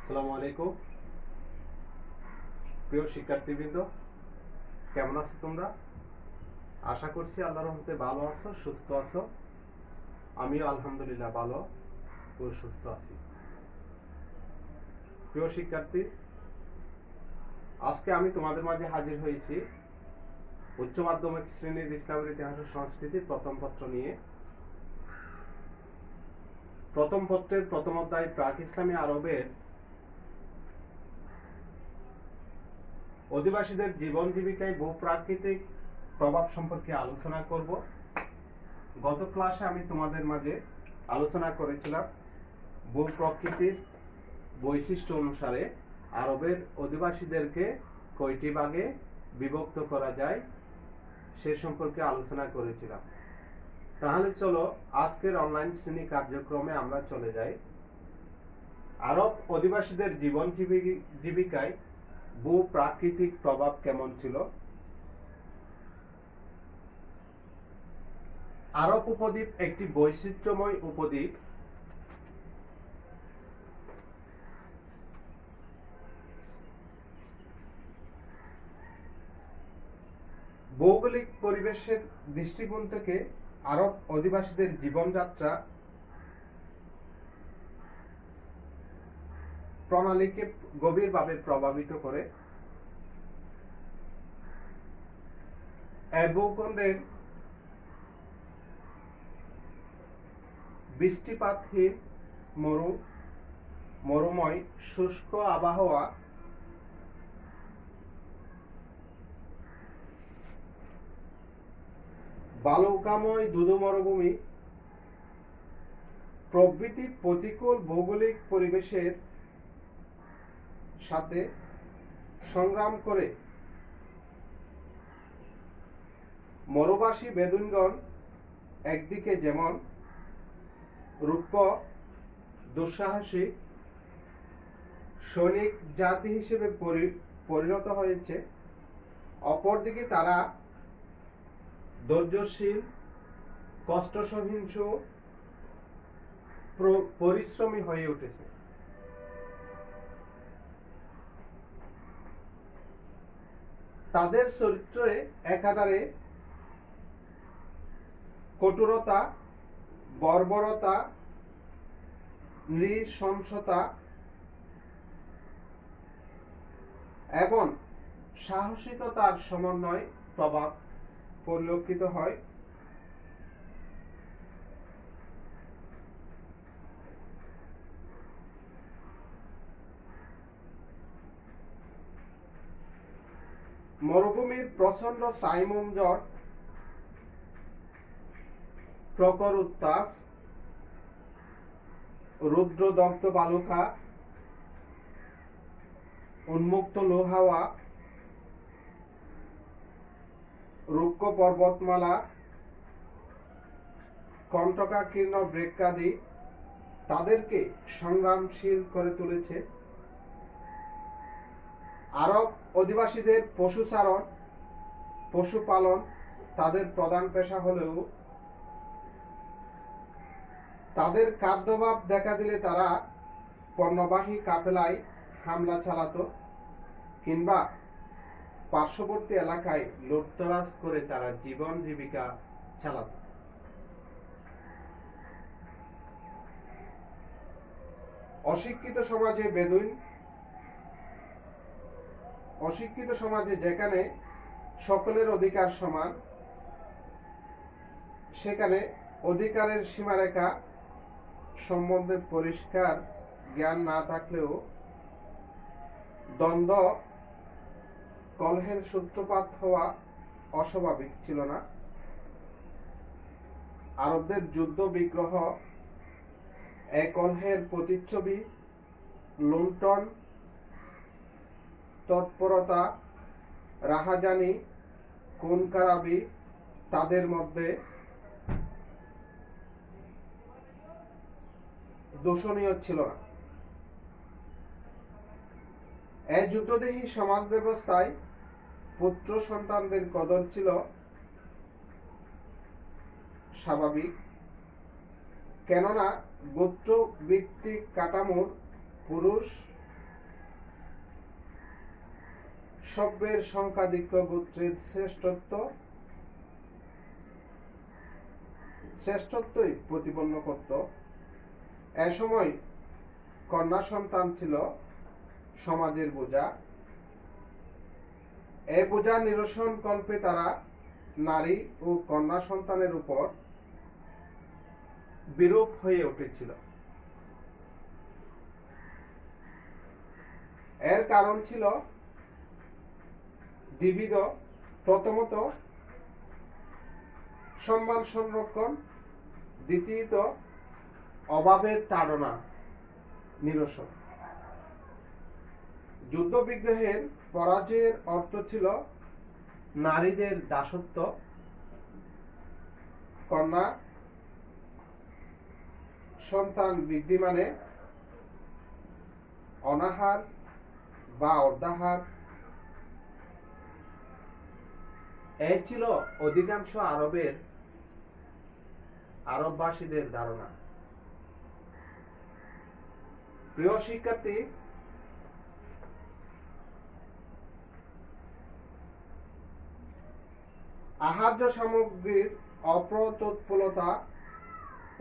আসসালামু আলাইকুম প্রিয় শিক্ষার্থীবৃন্দ, কেমন আছো তোমরা? আশা করছি আল্লাহর রহমতে ভালো আছো, সুস্থ আছো। আমিও আলহামদুলিল্লাহ ভালো ও সুস্থ আছি। প্রিয় শিক্ষার্থী, আজকে আমি তোমাদের মাঝে হাজির হয়েছি উচ্চ মাধ্যমিক শ্রেণীর ইসলামের ইতিহাস ও সংস্কৃতির প্রথম পত্র নিয়ে। প্রথম পত্রের প্রথম অধ্যায় প্রাক ইসলামী আরবের অধিবাসীদের জীবন জীবিকায় ভূপ্রাকৃতিক প্রভাব সম্পর্কে আলোচনা করব। গত ক্লাসে আমি তোমাদের মাঝে আলোচনা করেছিলাম ভূপ্রকৃতির বৈশিষ্ট্য অনুসারে আরবের অধিবাসীদেরকে কয়টি ভাগে বিভক্ত করা যায় সে সম্পর্কে আলোচনা করেছিলাম। তাহলে চলো আজকের অনলাইন শ্রেণী কার্যক্রমে আমরা চলে যাই। আরব অধিবাসীদের জীবন জীবিকায় ভূপ্রাকৃতিক প্রভাব কেমন ছিল? আরব উপদ্বীপ একটি বৈচিত্র্যময় উপদ্বীপ। ভৌগোলিক পরিবেশের দৃষ্টিকোণ থেকে আরব অধিবাসীদের জীবনযাত্রা প্রণালীকে গভীরভাবে প্রভাবিত করে। এই ভূখণ্ডের বৃষ্টিপাতহীন মরুময় শুষ্ক আবহাওয়া বালুকাময় ধুধু মরুভূমি প্রভৃতি প্রতিকূল ভৌগোলিক পরিবেশের সাথে সংগ্রাম করে মরুবাসী বেদুইনগণ একদিকে যেমন রূপ দুঃসাহসী সৈনিক জাতি হিসেবে পরিণত হয়েছে, অপরদিকে তারা ধৈর্যশীল, কষ্ট সহিষ্ণু, পরিশ্রমী হয়ে উঠেছে। তাদের চরিত্রে একাধারে কঠোরতা, বর্বরতা, নৃশংসতা এবং সাহসিকতার সমন্বয় প্রভাব পরিলক্ষিত হয়। মরুভূমির প্রচন্ড সাইমুম ঝড়, প্রখর উত্তাপ, রুদ্রদগ্ধ বালুকা, উন্মুক্ত লো হাওয়া, রুক্ষ পর্বতমালা, কণ্টকাকীর্ণ বৃক্ষাদি তাদেরকে সংগ্রামশীল করে তুলেছে। আরব অধিবাসীদের পশুচারণ, পশুপালন তাদের প্রধান পেশা হলেও তাদের খাদ্যাভাব দেখা দিলে তারা পণ্যবাহী কাফেলায় হামলা চালাতো কিংবা পার্শ্ববর্তী এলাকায় লুটতরাজ করে তারা জীবন জীবিকা চালাতো। অশিক্ষিত সমাজে যেখানে সকলের অধিকার সমান, সেখানে অধিকারের সীমারেখা সম্বন্ধে পরিষ্কার জ্ঞান না থাকলেও দ্বন্দ্ব কলহের সূত্রপাত হওয়া অস্বাভাবিক ছিল না। আরবদের যুদ্ধ বিগ্রহ এই কলহের প্রতিচ্ছবি। লুণ্ঠন, তৎপরতা, রাহাজানি, খুন খারাপি তাদের মধ্যে দূষণীয় ছিল না। এই যুদ্ধদেহী সমাজ ব্যবস্থায় পুত্র সন্তানদের কদর ছিল স্বাভাবিক, কেননা গোত্র ভিত্তিক কাঠামোর পুরুষ সভ্যের সংখ্যাধিক্য গোত্রের শ্রেষ্ঠত্বই প্রতিপন্ন করত। এসময় কন্যা সন্তান ছিল সমাজের বোঝা। এই বোঝা নিরসন কল্পে তারা নারী ও কন্যা সন্তানের উপর বিরূপ হয়ে উঠেছিল। এর কারণ ছিল দ্বিবিধ। প্রথমত সম্মান সংরক্ষণ, দ্বিতীয়ত অভাবের তাড়না নিরসন। যুদ্ধ বিগ্রহের পরাজয়ের অর্থ ছিল নারীদের দাসত্ব। কন্যা সন্তান বৃদ্ধি মানে অনাহার বা অর্ধাহার। এই ছিল অধিকাংশ আরববাসীদের ধারণা। প্রিয় শিক্ষার্থী, আহার্য সামগ্রীর অপ্রতুলতা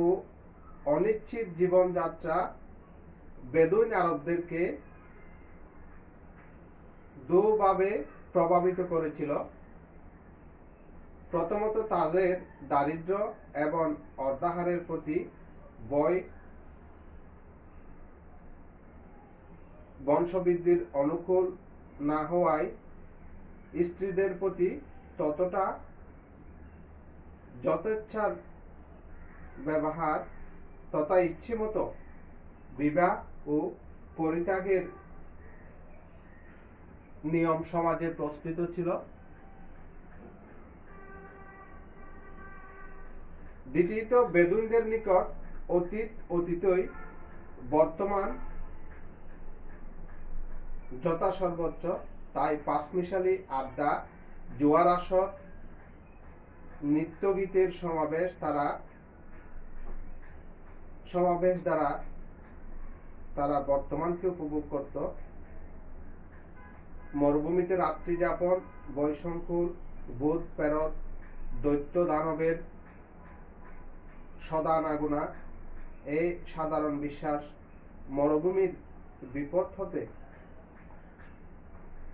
ও অনিশ্চিত জীবনযাত্রা বেদুইন আরবদেরকে দুভাবে প্রভাবিত করেছিল। প্রথমত তাদের দারিদ্র্য এবং অর্ধাহারের প্রতি ভয় বংশবৃদ্ধির অনুকূল না হওয়ায় স্ত্রীদের প্রতি ততটা যথেচ্ছার ব্যবহার তথা ইচ্ছেমতো বিবাহ ও পরিত্যাগের নিয়ম সমাজে প্রচলিত ছিল। দ্বিতীয়ত বেদুইনদের নিকট অতীতই বর্তমান যথাসর্বোচ্চ। তাই পাঁচমিশালি আড্ডা, জোয়ার আসর, নৃত্যগীতের সমাবেশ দ্বারা তারা বর্তমানকে উপভোগ করত। মরুভূমিতে রাত্রি যাপন, বৈশঙ্কুল, ভূত প্রেরত, দৈত্য দানবের সদানাগুনা, এই সাধারণ বিশ্বাস মরুভূমির বিপদ হতে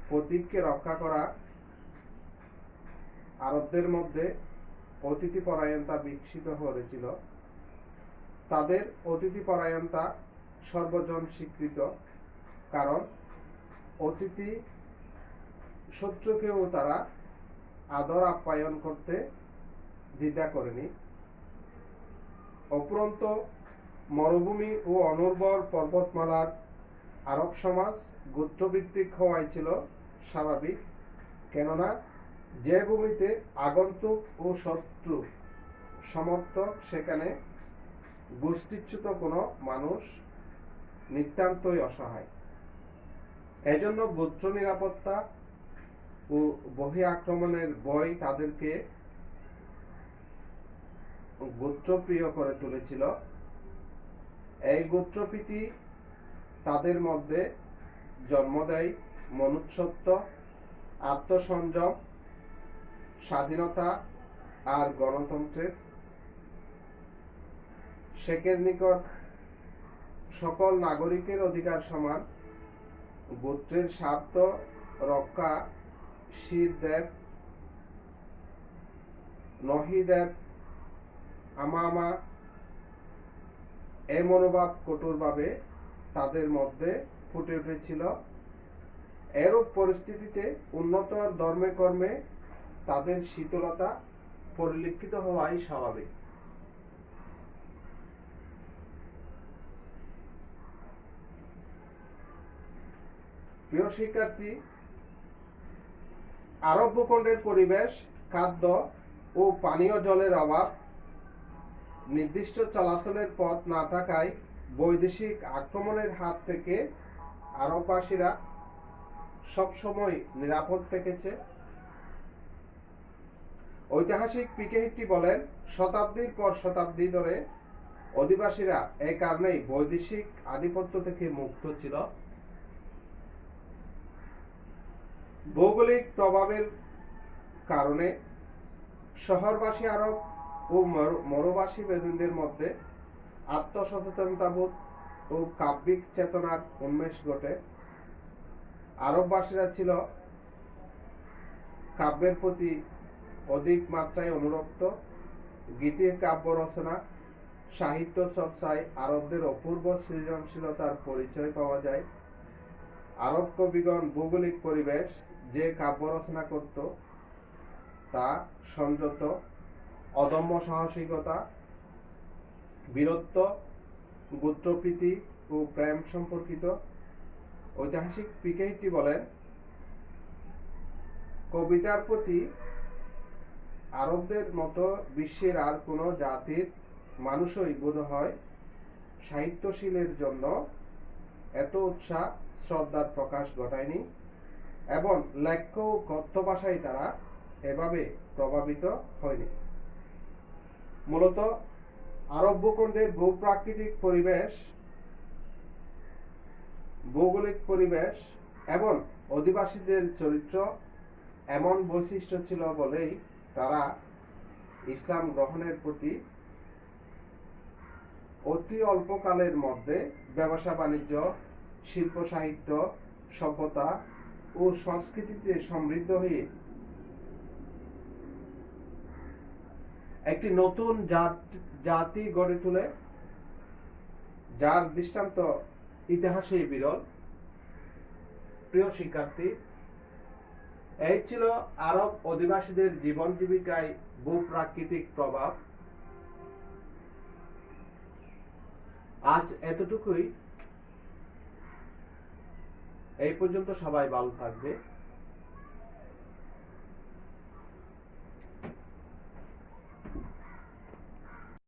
পথিককে রক্ষা করা। আরবদের মধ্যে অতিথি পরায়ণতা বিকশিত হয়েছিল। তাদের অতিথি পরায়ণতা সর্বজন স্বীকৃত, কারণ অতিথি শত্রুকেও তারা আদর আপ্যায়ন করতে দ্বিধা করেনি। উপরন্ত মরুভূমি ও অনুর্বর পর্বতমালার আরব সমাজ গোত্রভিত্তিক হওয়াই ছিল স্বাভাবিক। কেননা যে ভূমিতে আগন্তুক ও শত্রু সমর্থক, সেখানে গোষ্ঠীচ্যুত কোনো মানুষ নিতান্তই অসহায়। এজন্য গোত্র নিরাপত্তা ও বহি আক্রমণের ভয় তাদেরকে গোত্রপ্রিয় করে তুলেছিল। এই গোত্রপ্রীতি তাদের মধ্যে জন্ম দেয় মনুষ্যত্ব, আত্মসংযম, স্বাধীনতা আর গণতন্ত্রের। শেখের নিকট সকল নাগরিকের অধিকার সমান। গোত্রের স্বার্থ রক্ষা শিরদেব, নহিদেব, আমামা এই মনোভাব কঠোরভাবে তাদের মধ্যে ফুটে উঠেছিল। এরূপ পরিস্থিতিতে উন্নতর ধর্মে কর্মে তাদের শীতলতা পরিলক্ষিত হওয়াই স্বাভাবিক। প্রিয় শিক্ষার্থী, আরব ভূখণ্ডের পরিবেশ, খাদ্য ও পানীয় জলের অভাব, নির্দিষ্ট চলাচলের পথ না থাকায় বৈদেশিক আক্রমণের হাত থেকে আরববাসীরা সবসময় নিরাপদ থেকেছে। ঐতিহাসিক পিকেহিটি বলেন, শতাব্দীর পর শতাব্দী ধরে অধিবাসীরা এই কারণেই বৈদেশিক আধিপত্য থেকে মুক্ত ছিল। ভৌগোলিক প্রভাবের কারণে শহরবাসী আরব ও মরুবাসী বেদুইনদের মধ্যে আত্মসচেতনতাবোধ ও কাব্যিক চেতনার উন্মেষ ঘটে। আরববাসীরা ছিল কাব্যের প্রতি অধিক মাত্রায় অনুরক্ত। গীতির কাব্য রচনা, সাহিত্য চর্চায় আরবদের অপূর্ব সৃজনশীলতার পরিচয় পাওয়া যায়। আরব কবিগণ ভৌগোলিক পরিবেশ যে কাব্য রচনা করত তা সংযত, অদম্য সাহসিকতা, বীরত্ব, গোত্রপ্রীতি ও প্রেম সম্পর্কিত। ঐতিহাসিক পিকেইটি বলেন, কবিতার প্রতি আরবদের মতো বিশ্বের আর কোনো জাতির মানুষই বোধহয় সাহিত্যশীলের জন্য এত উৎসাহ শ্রদ্ধার প্রকাশ ঘটায়নি, এবং লেখ্য ও গদ্য ভাষায় তারা এভাবে প্রভাবিত হয়নি। মূলত আরব ভূখণ্ডের ভূপ্রাকৃতিক পরিবেশ, ভৌগোলিক পরিবেশ এবং অধিবাসীদের চরিত্র এমন বৈশিষ্ট্য ছিল বলেই তারা ইসলাম গ্রহণের প্রতি অতি অল্পকালের মধ্যে ব্যবসা বাণিজ্য, শিল্প সাহিত্য, সভ্যতা ও সংস্কৃতিতে সমৃদ্ধ হয়ে একটি নতুন জাতি গড়ে তোলে, যার দৃষ্টান্ত ইতিহাসে বিরল। প্রিয় শিক্ষার্থী, এই ছিল আরব অধিবাসীদের জীবন জীবিকায় ভূপ্রাকৃতিক প্রভাব। আজ এতটুকুই। এই পর্যন্ত সবাই ভালো থাকবে।